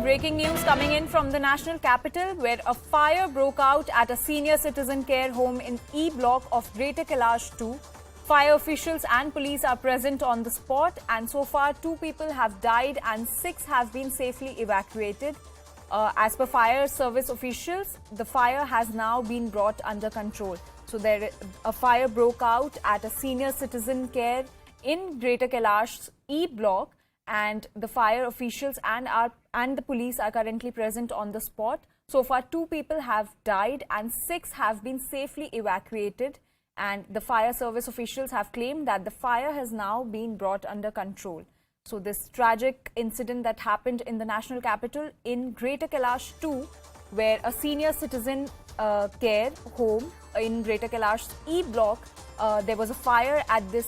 breaking news coming in from the national capital, where a fire broke out at a senior citizen care home in E block of Greater Kailash II. Fire officials and police are present on the spot, and so far 2 people have died and 6 have been safely evacuated. As per fire service officials, the fire has now been brought under control. So a fire broke out at a senior citizen care in Greater Kailash E block, and the fire officials and the police are currently present on the spot. So far 2 people have died and 6 have been safely evacuated, and the fire service officials have claimed that the fire has now been brought under control. So this tragic incident that happened in the national capital in Greater Kailash II, where a senior citizen care home in Greater Kailash E block, there was a fire at this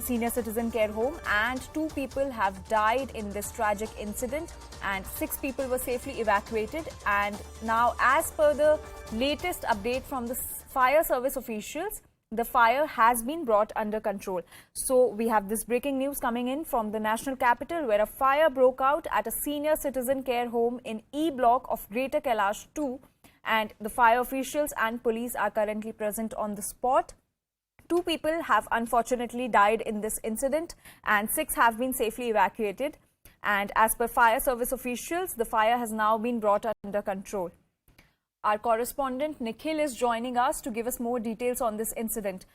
senior citizen care home, and 2 people have died in this tragic incident and 6 people were safely evacuated. And now, as per the latest update from the fire service officials, the fire has been brought under control. So we have this breaking news coming in from the national capital, where a fire broke out at a senior citizen care home in E block of Greater Kailash II, and the fire officials and police are currently present on the spot. 2 people have unfortunately died in this incident and 6 have been safely evacuated. And as per fire service officials, the fire has now been brought under control. Our correspondent Nikhil is joining us to give us more details on this incident.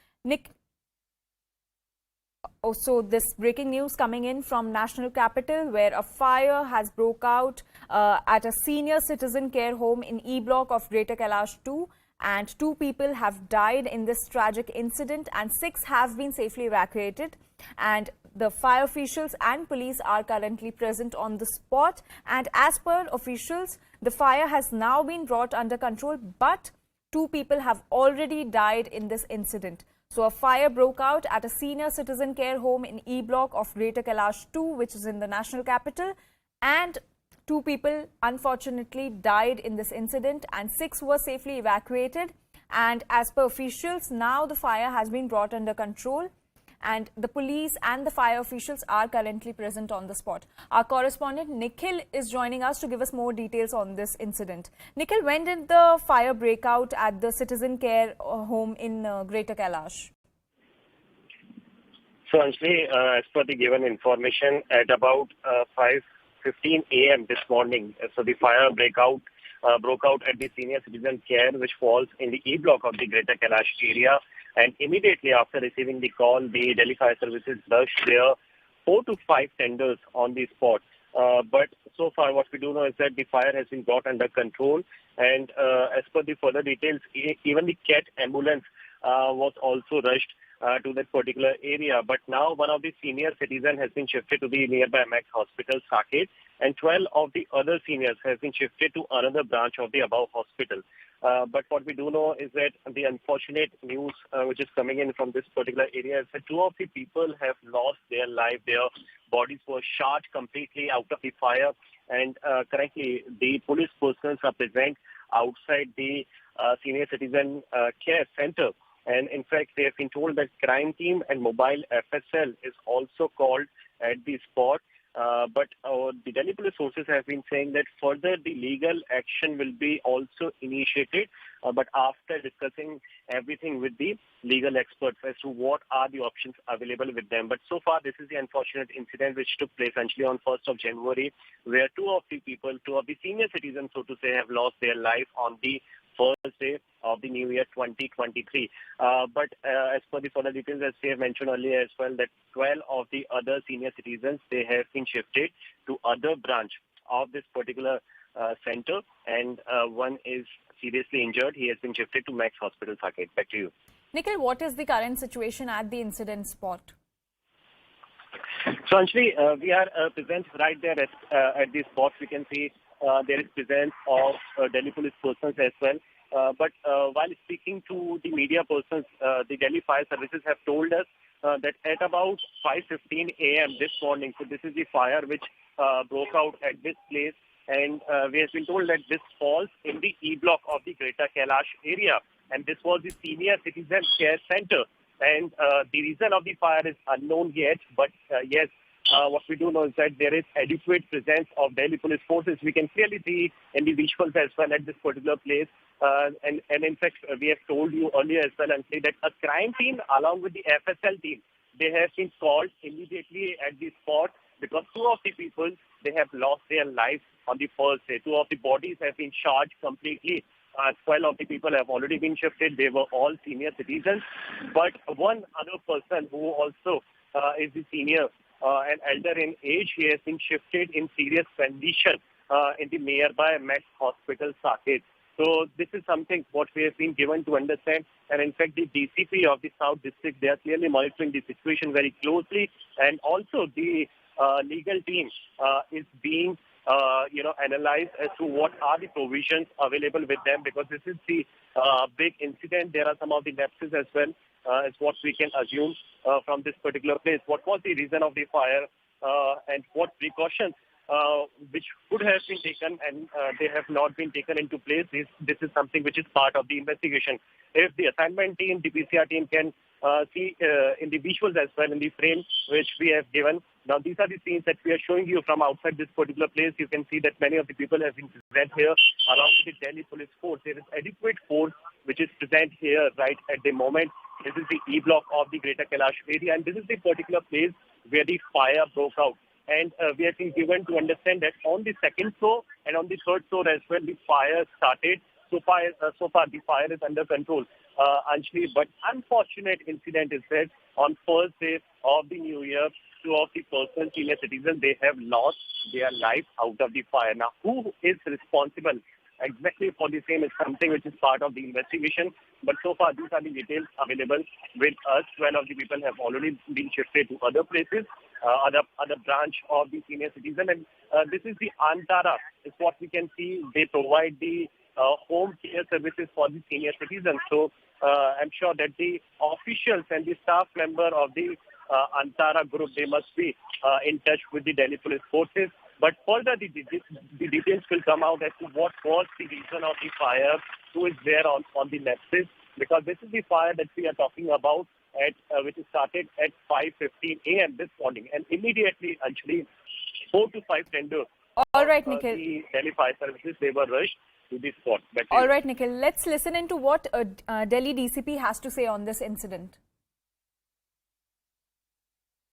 Also, this breaking news coming in from national capital, where a fire has broke out at a senior citizen care home in E block of Greater Kailash II, and 2 people have died in this tragic incident and 6 have been safely evacuated. And the fire officials and police are currently present on the spot. And as per officials, the fire has now been brought under control, but 2 people have already died in this incident. So a fire broke out at a senior citizen care home in E block of Greater Kailash II, which is in the national capital, and 2 people unfortunately died in this incident and 6 were safely evacuated. And as per officials, now the fire has been brought under control, and the police and the fire officials are currently present on the spot. Our correspondent Nikhil is joining us to give us more details on this incident. Nikhil, when did the fire break out at the citizen care home in Greater Kailash? So, Anjali, as per the given information, at about 5:15 a.m. this morning, so the fire broke out at the senior citizen care, which falls in the E block of the Greater Kailash area. And immediately after receiving the call, the Delhi Fire Services rushed there, 4 to 5 tenders on the spot. But so far, what we do know is that the fire has been brought under control. And as per the further details, even the CAT ambulance was also rushed to that particular area. But now one of the senior citizens has been shifted to the nearby Max Hospital, Saket, and 12 of the other seniors have been shifted to another branch of the above hospital. But what we do know is that the unfortunate news which is coming in from this particular area is that 2 of the people have lost their life. Their bodies were shot completely out of the fire, and currently the police personnel are present outside the senior citizen care center. And in fact, they have been told that crime team and mobile FSL is also called at the spot. But the Delhi police sources have been saying that further the legal action will be also initiated, but after discussing everything with the legal experts as to what are the options available with them. But so far, this is the unfortunate incident which took place actually on 1st of January, where 2 of the senior citizens, so to say, have lost their life on the first day of the new year 2023. But as per the further details, as we have mentioned earlier as well, that 12 of the other senior citizens, they have been shifted to other branch of this particular center, and one is seriously injured. He has been shifted to Max Hospital, Saket. Back to you. Nikhil, what is the current situation at the incident spot? So, Anjali, we are present right there at the spot. We can see there is presence of Delhi police persons as well. But while speaking to the media persons, the Delhi Fire Services have told us that at about 5:15 a.m. this morning, so this is the fire which broke out at this place, and we have been told that this falls in the E block of the Greater Kailash area, and this was the senior citizen care center. And the reason of the fire is unknown yet, but yes, what we do know is that there is adequate presence of Delhi police forces. We can clearly see in the visuals as well at this particular place. And in fact, we have told you earlier as well and say that a crime team along with the FSL team, they have been called immediately at the spot because two of the people, they have lost their lives on the first day. Two of the bodies have been charged completely. 12 of the people have already been shifted. They were all senior citizens. But one other person who also is the senior, an elder in age, he has been shifted in serious condition in the nearby Met Hospital, Saket. So this is something what we have been given to understand. And in fact, the DCP of the South District, they are clearly monitoring the situation very closely. And also the legal team is being analyzed as to what are the provisions available with them, because this is the big incident. There are some of the lapses as well, as what we can assume from this particular place. What was the reason of the fire and what precautions which could have been taken and they have not been taken into place. This is something which is part of the investigation. If the assignment team, the PCR team can see in the visuals as well, in the frame which we have given. Now, these are the scenes that we are showing you from outside this particular place. You can see that many of the people have been present here along with the Delhi police force. There is adequate force which is present here right at the moment. This is the E block of the Greater Kailash area, and this is the particular place where the fire broke out. And we have been given to understand that on the second floor and on the third floor as well, the fire started. So far, the fire is under control, Anjali. But unfortunate incident is that on first day of the new year, two of the persons, senior citizens, they have lost their life out of the fire. Now, who is responsible exactly for the same is something which is part of the investigation. But so far, these are the details available with us. 12 of the people have already been shifted to other places, other branch of the senior citizen. And this is the Antara, is what we can see. They provide the home care services for the senior citizens. So I'm sure that the officials and the staff member of the Antara group, they must be in touch with the Delhi police forces. But further, the details will come out as to what was the reason of the fire, who is there on the lapses, because this is the fire that we are talking about, which started at 5:15 a.m. this morning. And immediately, actually, 4 to 5 tenders All right, Nikhil. the Delhi fire services, they were rushed to the spot. All right, Nikhil. Let's listen into what Delhi DCP has to say on this incident.